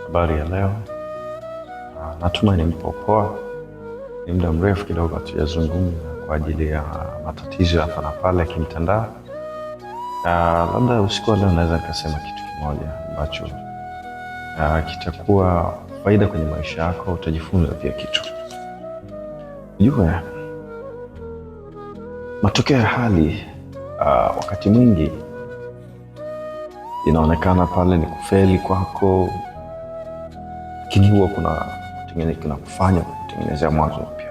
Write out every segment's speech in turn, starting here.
Habari ya leo. Natumai mpo poa. Ni muda mrefu kidogo hatujazungumza kwa ajili ya matatizo hapa na pale ya kimtandao. Labda usiku leo naweza nikasema kitu kimoja ambacho kitakuwa faida kwenye maisha yako, utajifunza pia kitu. Unajua, matokeo ya hali wakati mwingi inaonekana pale ni kufeli kwako, lakini huwa kuna kufanya kutengenezea mwanzo mpya.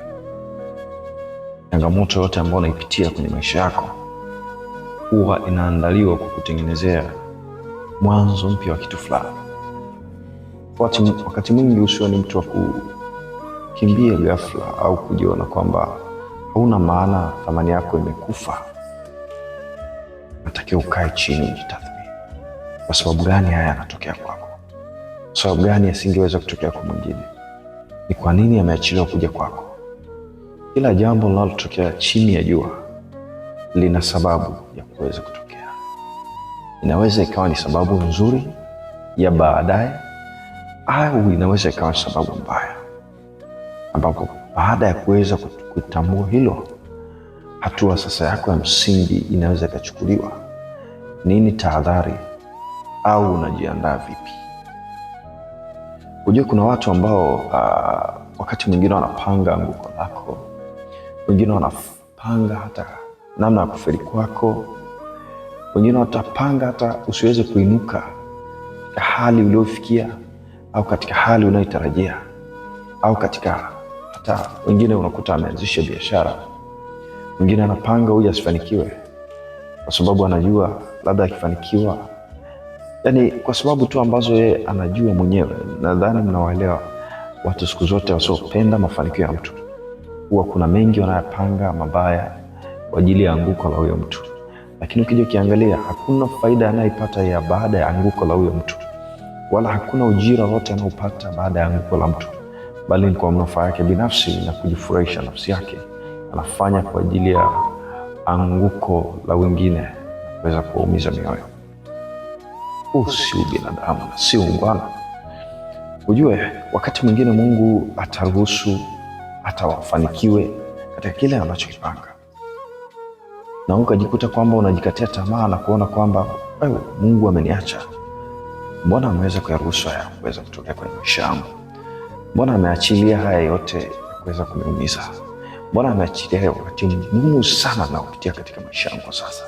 Changamoto yote ambayo unaipitia kwenye maisha yako huwa inaandaliwa kwa kutengenezea mwanzo mpya wa kitu fulani. Wakati mwingi usiwe ni mtu wa kukimbia ghafla au kujiona kwamba hauna maana, thamani yako imekufa. Unatakiwa ukae chini ujitathmini. Kwa sababu gani haya yanatokea kwako? Kwa sababu gani yasingeweza kutokea kwa mwingine? Ni kwa nini yameachiliwa kuja kwako? Kila jambo linalotokea chini ya jua lina sababu ya kuweza kutokea. Inaweza ikawa ni sababu nzuri ya baadaye, au inaweza ikawa sababu mbaya, ambapo baada ya kuweza kutambua hilo, hatua sasa yako ya msingi inaweza ikachukuliwa. Nini tahadhari, au unajiandaa vipi? Unajua, kuna watu ambao wakati mwingine wanapanga anguko lako, wengine wanapanga hata namna ya kufeli kwako, wengine watapanga hata usiweze kuinuka katika hali uliofikia au katika hali unayotarajia, au katika hata wengine unakuta ameanzisha biashara, mwingine anapanga huyu asifanikiwe kwa sababu anajua labda akifanikiwa, yani kwa sababu tu ambazo yeye anajua mwenyewe. Nadhani mnawaelewa watu siku zote wasiopenda mafanikio ya mtu. Huwa kuna mengi wanayapanga mabaya kwa ajili ya anguko la huyo mtu, lakini ukija ukiangalia hakuna faida anayopata ya baada ya anguko la huyo mtu, wala hakuna ujira wote anaopata baada ya anguko la mtu, bali ni kwa manufaa yake binafsi na kujifurahisha nafsi yake. Anafanya kwa ajili ya anguko la wengine, kuweza kuumiza mioyo. Si binadamu na si ungwana. Ujue wakati mwingine Mungu ataruhusu hata wafanikiwe katika kile anachokipanga, na ukajikuta kwamba unajikatia tamaa na kuona kwamba Mungu ameniacha. Mbona ameweza kuyaruhusu haya kuweza kutokea kwenye maisha yangu? Mbona ameachilia haya yote kuweza kuniumiza? Mbona ameachilia wakati mgumu sana na kupitia katika maisha yangu sasa?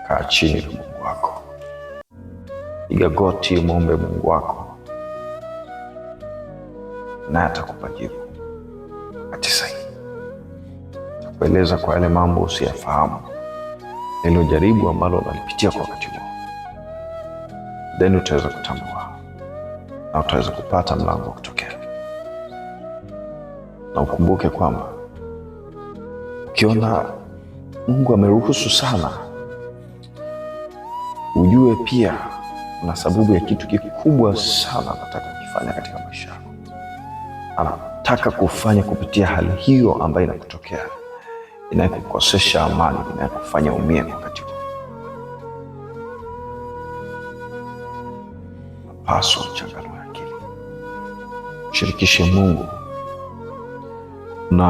Kaa chini na Mungu wako, piga goti, muombe Mungu wako, naye atakupa jibu wakati sahihi. Atakueleza kwa yale mambo usiyafahamu, hilo jaribu ambalo unalipitia kwa wakati huo, then utaweza kutambua na utaweza kupata mlango wa kutokea. Na ukumbuke kwamba ukiona Mungu ameruhusu sana, ujue pia una sababu ya kitu kikubwa sana anataka kufanya katika maisha yako. Anataka kufanya kupitia hali hiyo ambayo inakutokea, inakukosesha amani, inakufanya umie wakati huo. Paswa mchanganua akili, shirikishe Mungu. Na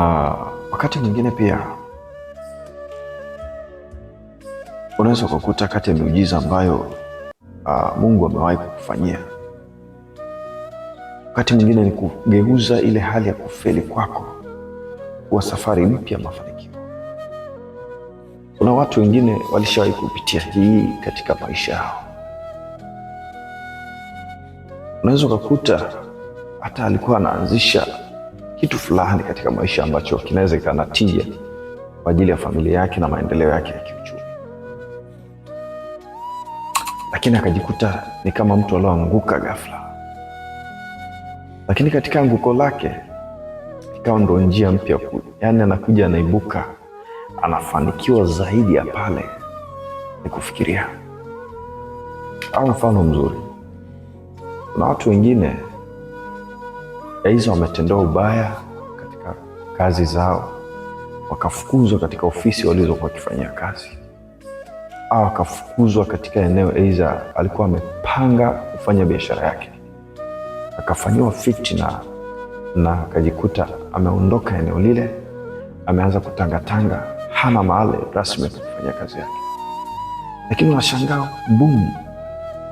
wakati mwingine pia unaweza kukuta kati ya miujiza ambayo Mungu amewahi kukufanyia, wakati mwingine ni kugeuza ile hali ya kufeli kwako kuwa safari mpya ya mafanikio. Kuna watu wengine walishawahi kupitia hii katika maisha yao. Unaweza kukuta hata alikuwa anaanzisha kitu fulani katika maisha ambacho kinaweza kuwa na tija kwa ajili ya familia yake na maendeleo yake ya kiuchumi, lakini akajikuta ni kama mtu aliyoanguka ghafla. Lakini katika anguko lake ikawa ndo njia mpya, yani anakuja anaibuka, anafanikiwa zaidi ya pale ni kufikiria. Au mfano mzuri, kuna watu wengine aidha wametendewa ubaya katika kazi zao, wakafukuzwa katika ofisi walizokuwa wakifanyia kazi, au akafukuzwa katika eneo aidha alikuwa amepata akapanga kufanya biashara yake, akafanyiwa fitna na akajikuta ameondoka eneo lile, ameanza kutangatanga, hana mahali rasmi kufanya kazi yake. Lakini unashangaa, boom,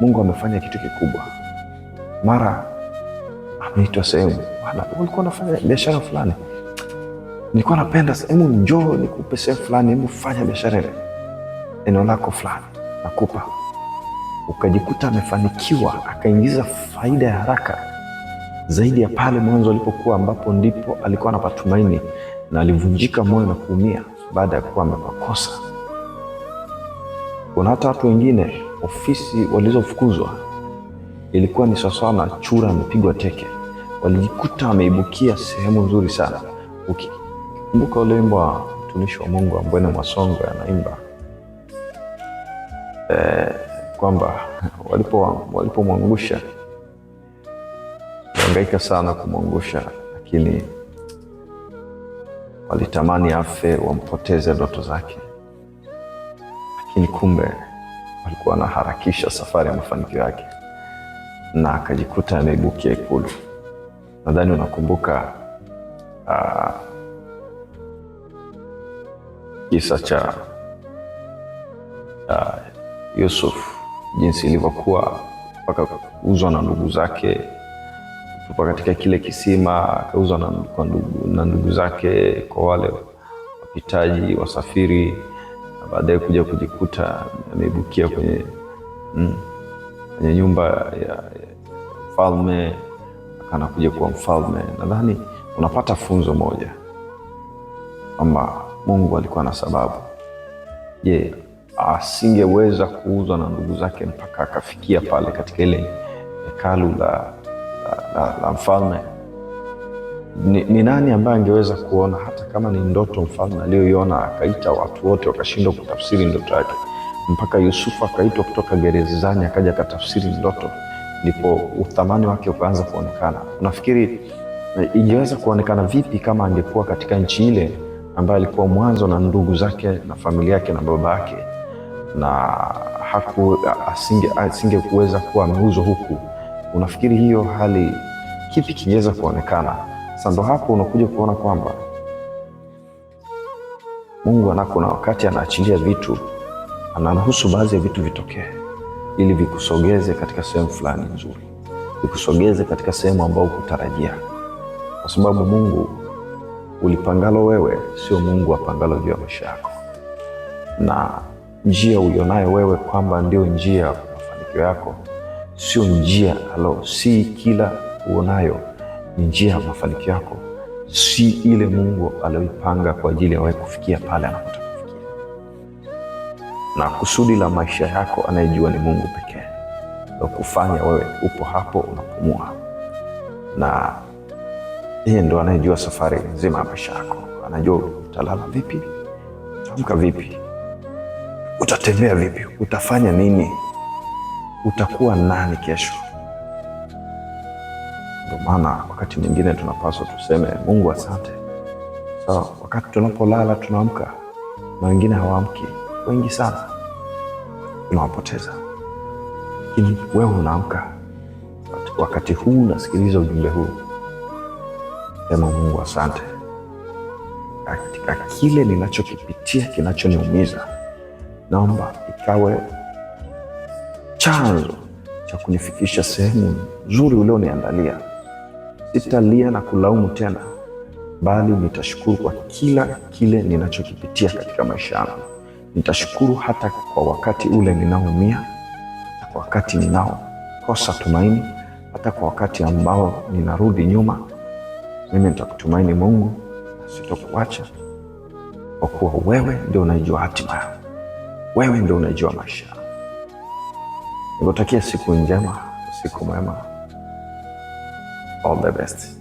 Mungu amefanya kitu kikubwa. Mara ameitwa sehemu, ulikuwa unafanya biashara fulani, nilikuwa napenda, hebu njoo nikupe sehemu fulani, hebu fanya biashara ile eneo lako fulani, nakupa. Ukajikuta amefanikiwa, akaingiza faida ya haraka zaidi ya pale mwanzo alipokuwa, ambapo ndipo alikuwa anapatumaini, na alivunjika moyo na kuumia baada ya kuwa amepakosa. Kuna hata watu wengine ofisi walizofukuzwa ilikuwa ni sawasawa na chura amepigwa teke, walijikuta wameibukia sehemu nzuri sana. Ukikumbuka ule wimbo wa mtumishi wa Mungu Ambwene Mwasongo anaimba kwamba walipomwangusha, hangaika sana kumwangusha, lakini walitamani afe, wampoteze ndoto zake, lakini kumbe walikuwa wanaharakisha safari ya mafanikio yake, na akajikuta ameibukia Ikulu. Nadhani unakumbuka kisa cha Yusuf, jinsi ilivyokuwa mpaka kuuzwa na ndugu zake, kutupa katika kile kisima, akauzwa na ndugu zake kwa wale wapitaji, wasafiri, na baadaye kuja kujikuta ameibukia kwenye nyumba ya mfalme, akanakuja kuwa mfalme. Nadhani unapata funzo moja, kwamba Mungu alikuwa na sababu. Asingeweza kuuzwa na ndugu zake mpaka akafikia pale katika ile hekalu la mfalme? Ni nani ambaye angeweza kuona, hata kama ni ndoto mfalme aliyoiona, akaita watu wote wakashindwa kutafsiri ndoto yake, mpaka Yusufu akaitwa kutoka gerezani akaja akatafsiri ndoto, ndipo uthamani wake ukaanza kuonekana. Unafikiri ingeweza kuonekana vipi kama angekuwa katika nchi ile ambaye alikuwa mwanzo na ndugu zake na familia yake na baba yake, na asingeweza kuwa ameuzwa huku? Unafikiri hiyo hali kipi kingeweza kuonekana? Sasa ndo hapo unakuja kuona kwamba Mungu kuna wakati anaachilia vitu, anaruhusu baadhi ya vitu vitokee ili vikusogeze katika sehemu fulani nzuri, vikusogeze katika sehemu ambayo hukutarajia, kwa sababu Mungu ulipangalo wewe sio Mungu apangalo juu ya maisha yako, na njia ulionayo wewe kwamba ndio njia ya mafanikio yako sio njia si kila uonayo ni njia ya mafanikio yako, si ile Mungu aliyoipanga kwa ajili ya wewe kufikia pale anapotaka kufikia. Na kusudi la maisha yako anayejua ni Mungu pekee, ndio kufanya wewe upo hapo unapumua, na yeye ndo anayejua safari nzima ya maisha yako. Anajua utalala vipi, utaamka vipi, utatembea vipi, utafanya nini, utakuwa nani kesho. Ndio maana wakati mwingine tunapaswa tuseme Mungu asante. Wakati tunapolala tunaamka, na wengine hawaamki, wengi sana tunawapoteza, lakini wewe unaamka. Wakati huu unasikiliza ujumbe huu, sema Mungu asante katika kile ninachokipitia kinachoniumiza. Naomba ikawe chanzo cha kunifikisha sehemu nzuri ulioniandalia. Sitalia na kulaumu tena, bali nitashukuru kwa kila kile ninachokipitia katika maisha yangu. Nitashukuru hata kwa wakati ule ninaoumia, hata kwa wakati ninaokosa tumaini, hata kwa wakati ambao ninarudi nyuma. Mimi nitakutumaini Mungu na sitokuacha, kwa kuwa wewe ndio unajua hatima yangu, wewe ndio unajua maisha. Nikutakia siku njema, usiku mwema. All the best.